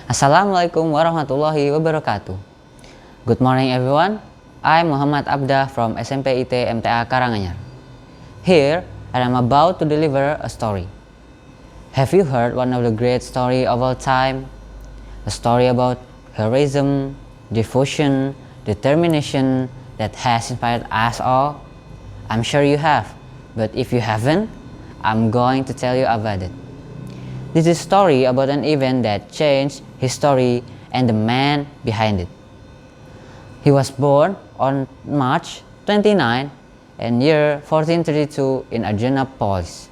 Assalamualaikum warahmatullahi wabarakatuh. Good morning everyone. I'm Muhammad Abdah from SMP MTA Karanganyar. Here, I am about to deliver a story. Have you heard one of the great stories of all time? A story about heroism, devotion, determination that has inspired us all? I'm sure you have, but if you haven't, I'm going to tell you about it. This is a story about an event that changed history and the man behind it. He was born on March 29 in year 1432 in Arjanapolis.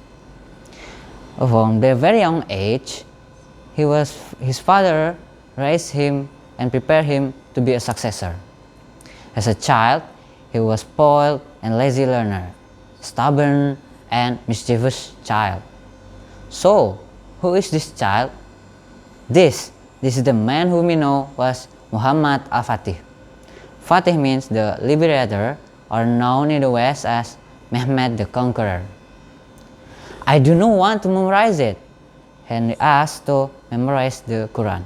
From a very young age, his father raised him and prepared him to be a successor. As a child, he was spoiled and lazy learner, stubborn and mischievous child. So, who is this child? This is the man whom we know was Muhammad al-Fatih. Fatih means the liberator, or known in the West as Mehmed the Conqueror. I do not want to memorize it, and he asked to memorize the Quran.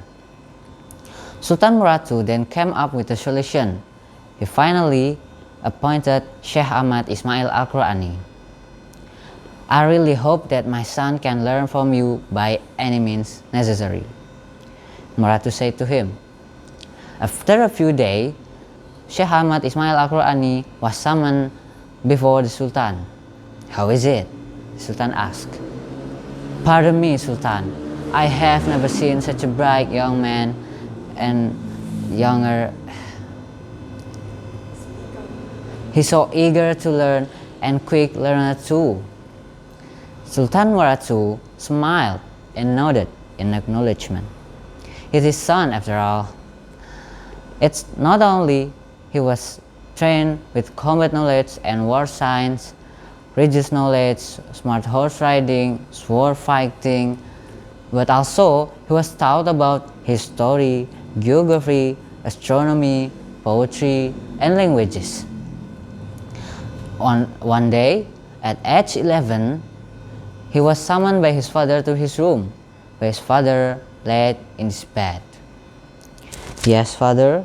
Sultan Murad II then came up with a solution. He finally appointed Sheikh Ahmad Ismail al-Qurani. I really hope that my son can learn from you by any means necessary, Murad II said to him. After a few days, Sheikh Ahmad Ismail al-Qurani was summoned before the Sultan. How is it? The Sultan asked. Pardon me, Sultan. I have never seen such a bright young man and younger. He's so eager to learn and quick learner too. Sultan Murad II smiled and nodded in acknowledgement. It's his son after all. It's not only he was trained with combat knowledge and war science, religious knowledge, smart horse riding, sword fighting, but also he was taught about history, geography, astronomy, poetry, and languages. One day, at age 11, he was summoned by his father to his room, where his father lay in his bed. Yes, father.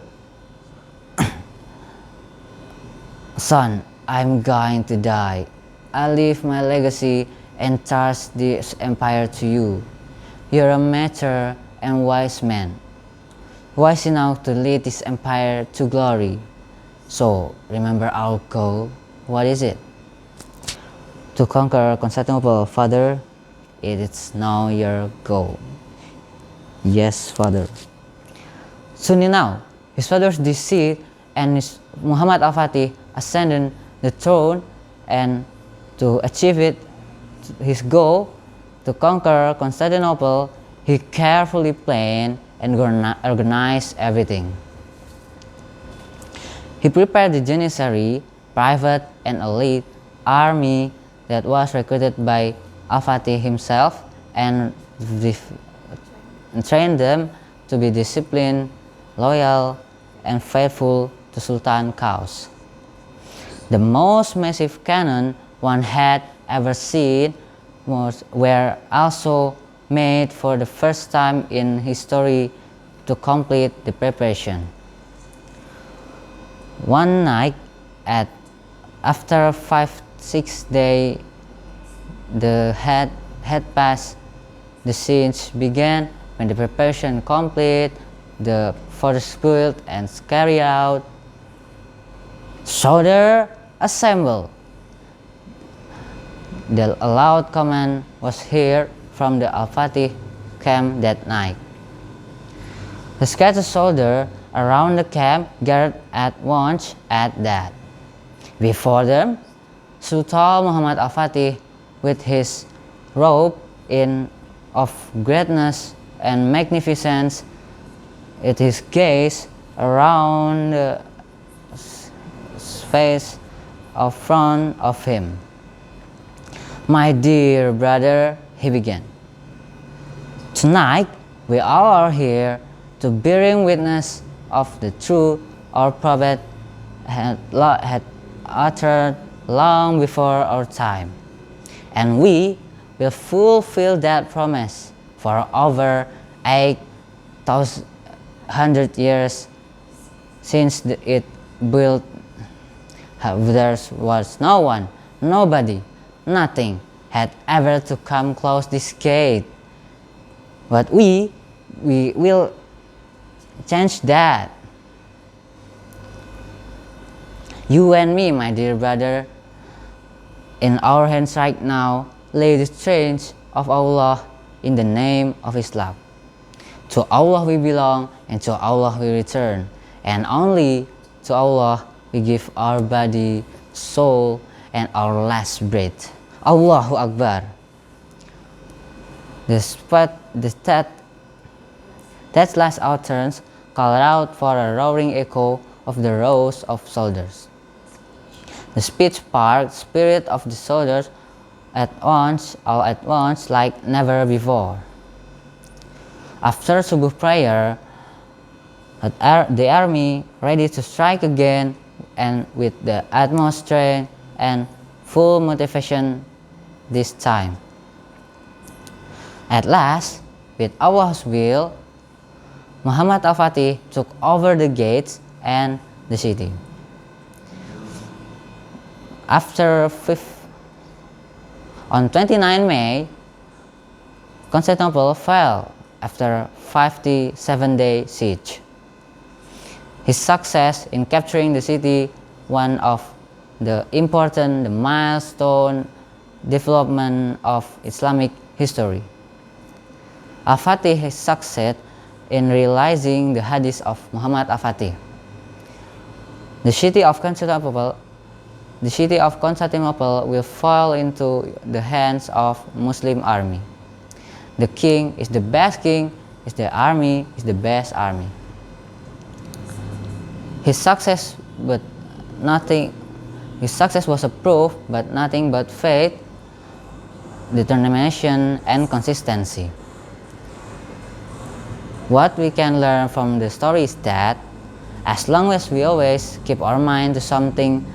Son, I'm going to die. I leave my legacy and charge this empire to you. You're a mature and wise man, wise enough to lead this empire to glory. So, remember our goal. What is it? To conquer Constantinople, father. It is now your goal. Yes, father. Soon enough, his father's deceased and Muhammad al-Fatih ascended the throne, and to achieve his goal to conquer Constantinople, he carefully planned and organized everything. He prepared the Janissary, private and elite army that was recruited by al-Fatih himself and trained them to be disciplined, loyal, and faithful to Sultan's cause. The most massive cannon one had ever seen were also made for the first time in history to complete the preparation. One night, after 5-6 days, the had passed, the siege began. When the preparation complete, the forces built and carried out. Soldiers assemble. The loud command was heard from the al-Fatih camp that night. The scattered soldiers around the camp gathered at once at that. Before them, Sultan Muhammad al-Fatih, with his robe of greatness and magnificence, it is gaze around the face of front of him. My dear brother, he began. Tonight, we all are here to bearing witness of the truth our prophet had uttered long before our time, and we will fulfill that promise for over thousand, 100 years since it built, there was no one, nobody, nothing had ever to come close this gate. But we will change that. You and me, my dear brother, in our hands right now lay the strength of Allah in the name of Islam. To Allah we belong, and to Allah we return, and only to Allah we give our body, soul, and our last breath. Allahu Akbar. That last utterance called out for a roaring echo of the rows of soldiers. The speech sparked the spirit of the soldiers all at once like never before. After Subuh prayer, the army ready to strike again, and with the utmost strength and full motivation this time. At last, with Allah's will, Muhammad al-Fatih took over the gates and the city. On 29 May, Constantinople fell after 57-day siege. His success in capturing the city, one of the important milestone development of Islamic history. Al-Fatih succeeded in realizing the hadith of Muhammad al-Fatih. The city of Constantinople will fall into the hands of Muslim army. The king is the best king, the army is the best army. His success was a proof, but nothing but faith, determination, and consistency. What we can learn from the story is that as long as we always keep our mind to something,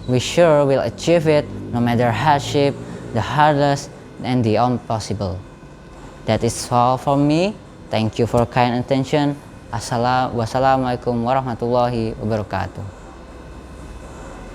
we sure will achieve it, no matter hardship, the hardest, and the impossible. That is all from me. Thank you for kind attention. Wassalamualaikum warahmatullahi wabarakatuh.